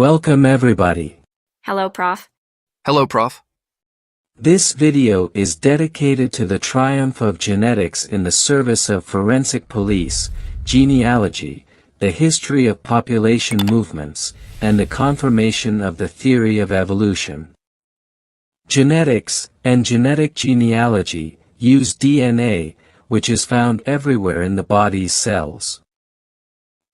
Welcome everybody. Hello, Prof. Hello, Prof. This video is dedicated to the triumph of genetics in the service of forensic police, genealogy, the history of population movements, and the confirmation of the theory of evolution. Genetics and genetic genealogy use DNA, which is found everywhere in the body's cells.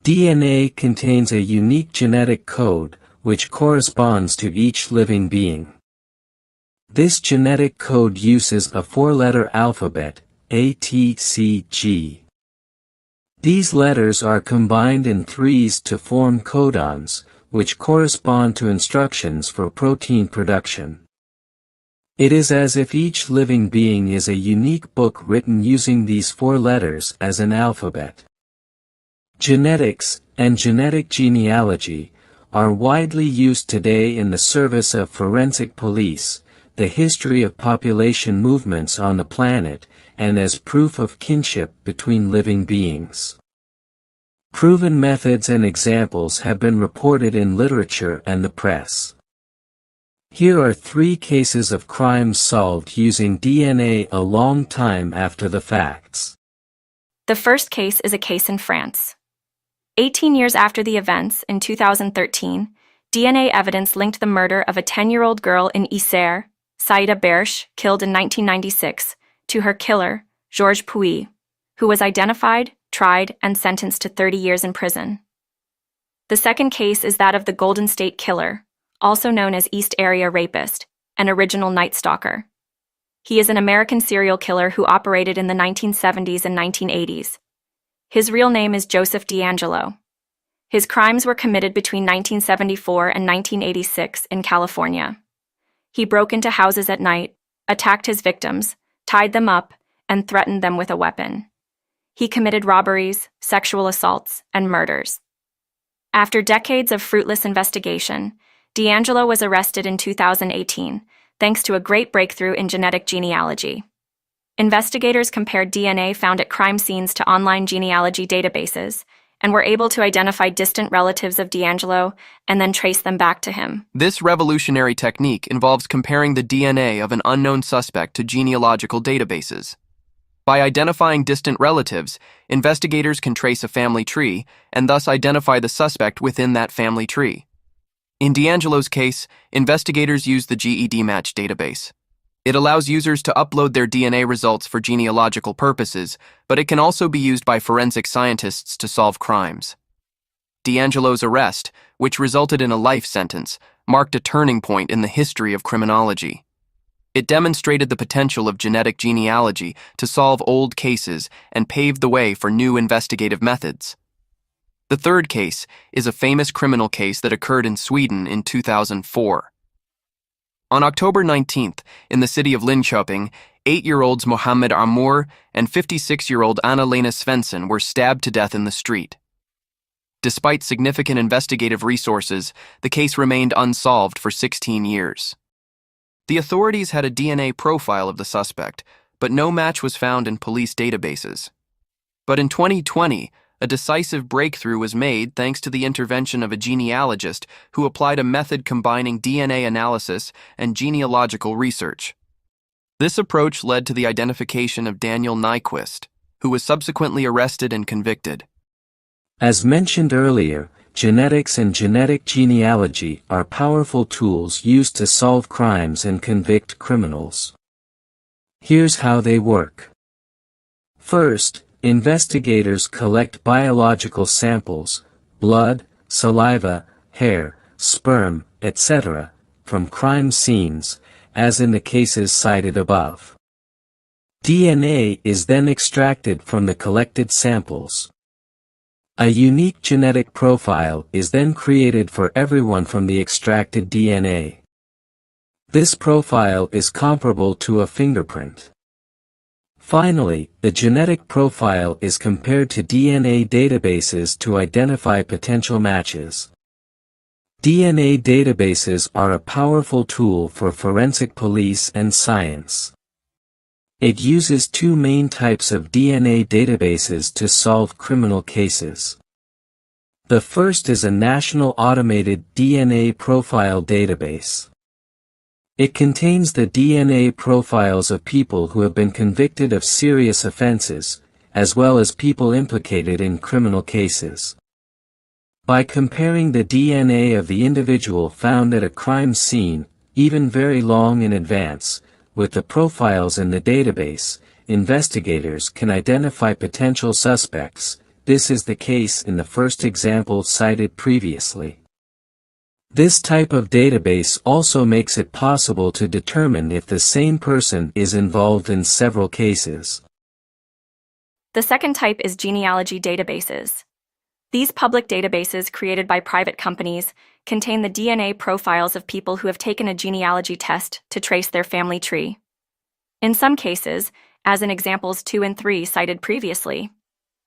DNA contains a unique genetic code, which corresponds to each living being. This genetic code uses a four-letter alphabet, A, T, C, G. These letters are combined in threes to form codons, which correspond to instructions for protein production. It is as if each living being is a unique book written using these four letters as an alphabet. Genetics and genetic genealogy are widely used today in the service of forensic police, the history of population movements on the planet, and as proof of kinship between living beings. Proven methods and examples have been reported in literature and the press. Here are 3 cases of crimes solved using DNA a long time after the facts. The first case is a case in France. 18 years after the events, in 2013, DNA evidence linked the murder of a 10-year-old girl in Isère, Saïda Berche, killed in 1996, to her killer, Georges Pouy, who was identified, tried, and sentenced to 30 years in prison. The second case is that of the Golden State Killer, also known as East Area Rapist, an original Night Stalker. He is an American serial killer who operated in the 1970s and 1980s. His real name is Joseph DeAngelo. His crimes were committed between 1974 and 1986 in California. He broke into houses at night, attacked his victims, tied them up, and threatened them with a weapon. He committed robberies, sexual assaults, and murders. After decades of fruitless investigation, DeAngelo was arrested in 2018, thanks to a great breakthrough in genetic genealogy. Investigators compared DNA found at crime scenes to online genealogy databases, and were able to identify distant relatives of DeAngelo and then trace them back to him. This revolutionary technique involves comparing the DNA of an unknown suspect to genealogical databases. By identifying distant relatives, investigators can trace a family tree and thus identify the suspect within that family tree. In DeAngelo's case, investigators use the GEDmatch database. It allows users to upload their DNA results for genealogical purposes, but it can also be used by forensic scientists to solve crimes. DeAngelo's arrest, which resulted in a life sentence, marked a turning point in the history of criminology. It demonstrated the potential of genetic genealogy to solve old cases and paved the way for new investigative methods. The third case is a famous criminal case that occurred in Sweden in 2004. On October 19th, in the city of Linköping, 8-year-olds Mohammed Amour and 56-year-old Anna-Lena Svensson were stabbed to death in the street. Despite significant investigative resources, the case remained unsolved for 16 years. The authorities had a DNA profile of the suspect, but no match was found in police databases. But in 2020, a decisive breakthrough was made thanks to the intervention of a genealogist who applied a method combining DNA analysis and genealogical research. This approach led to the identification of Daniel Nyquist, who was subsequently arrested and convicted. As mentioned earlier, genetics and genetic genealogy are powerful tools used to solve crimes and convict criminals. Here's how they work. First, investigators collect biological samples, blood, saliva, hair, sperm, etc., from crime scenes, as in the cases cited above. DNA is then extracted from the collected samples. A unique genetic profile is then created for everyone from the extracted DNA. This profile is comparable to a fingerprint. Finally, the genetic profile is compared to DNA databases to identify potential matches. DNA databases are a powerful tool for forensic police and science. It uses 2 main types of DNA databases to solve criminal cases. The first is a national automated DNA profile database. It contains the DNA profiles of people who have been convicted of serious offenses, as well as people implicated in criminal cases. By comparing the DNA of the individual found at a crime scene, even very long in advance, with the profiles in the database, investigators can identify potential suspects. This is the case in the first example cited previously. This type of database also makes it possible to determine if the same person is involved in several cases. The second type is genealogy databases. These public databases created by private companies contain the DNA profiles of people who have taken a genealogy test to trace their family tree. In some cases, as in examples 2 and 3 cited previously,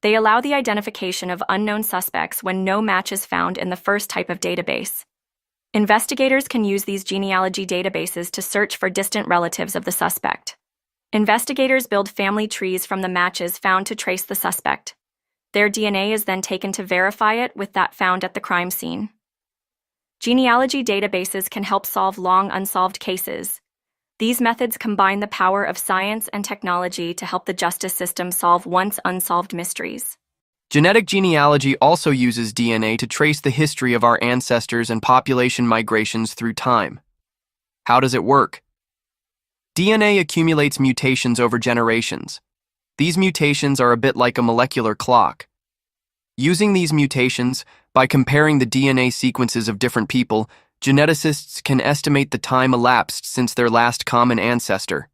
they allow the identification of unknown suspects when no match is found in the first type of database. Investigators can use these genealogy databases to search for distant relatives of the suspect. Investigators build family trees from the matches found to trace the suspect. Their DNA is then taken to verify it with that found at the crime scene. Genealogy databases can help solve long unsolved cases. These methods combine the power of science and technology to help the justice system solve once unsolved mysteries. Genetic genealogy also uses DNA to trace the history of our ancestors and population migrations through time. How does it work? DNA accumulates mutations over generations. These mutations are a bit like a molecular clock. Using these mutations, by comparing the DNA sequences of different people, geneticists can estimate the time elapsed since their last common ancestor.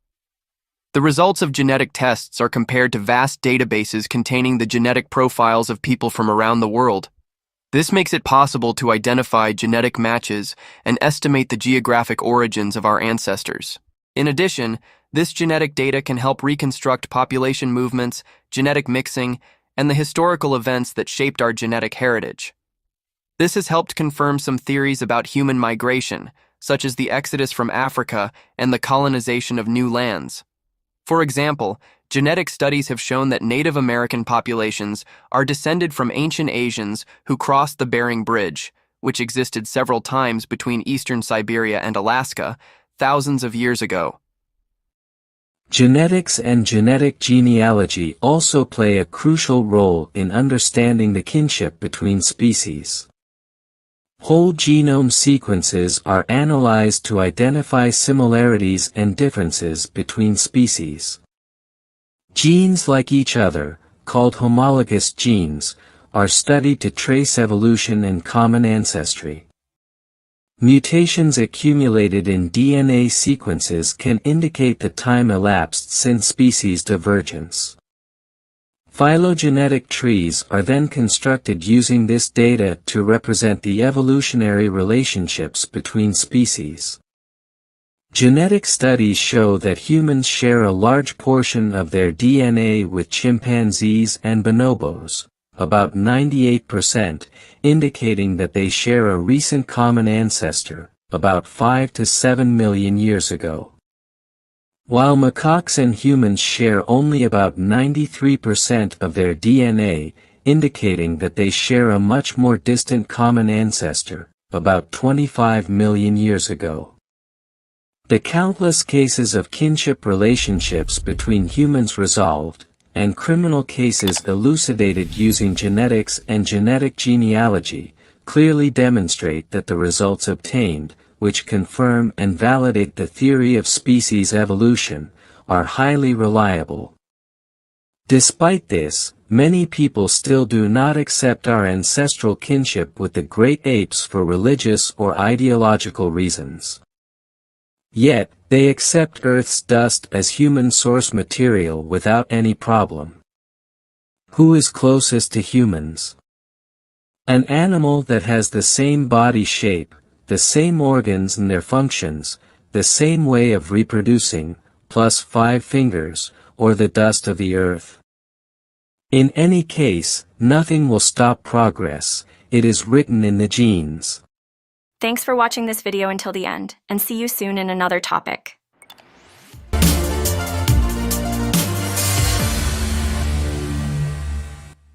The results of genetic tests are compared to vast databases containing the genetic profiles of people from around the world. This makes it possible to identify genetic matches and estimate the geographic origins of our ancestors. In addition, this genetic data can help reconstruct population movements, genetic mixing, and the historical events that shaped our genetic heritage. This has helped confirm some theories about human migration, such as the exodus from Africa and the colonization of new lands. For example, genetic studies have shown that Native American populations are descended from ancient Asians who crossed the Bering Bridge, which existed several times between eastern Siberia and Alaska, thousands of years ago. Genetics and genetic genealogy also play a crucial role in understanding the kinship between species. Whole genome sequences are analyzed to identify similarities and differences between species. Genes like each other, called homologous genes, are studied to trace evolution and common ancestry. Mutations accumulated in DNA sequences can indicate the time elapsed since species divergence. Phylogenetic trees are then constructed using this data to represent the evolutionary relationships between species. Genetic studies show that humans share a large portion of their DNA with chimpanzees and bonobos, about 98%, indicating that they share a recent common ancestor, about 5 to 7 million years ago. While macaques and humans share only about 93% of their DNA, indicating that they share a much more distant common ancestor, about 25 million years ago. The countless cases of kinship relationships between humans resolved, and criminal cases elucidated using genetics and genetic genealogy, clearly demonstrate that the results obtained, which confirm and validate the theory of species evolution, are highly reliable. Despite this, many people still do not accept our ancestral kinship with the great apes for religious or ideological reasons. Yet, they accept Earth's dust as human source material without any problem. Who is closest to humans? An animal that has the same body shape, the same organs and their functions, the same way of reproducing, plus 5 fingers, or the dust of the earth. In any case, nothing will stop progress, it is written in the genes. Thanks for watching this video until the end, and see you soon in another topic.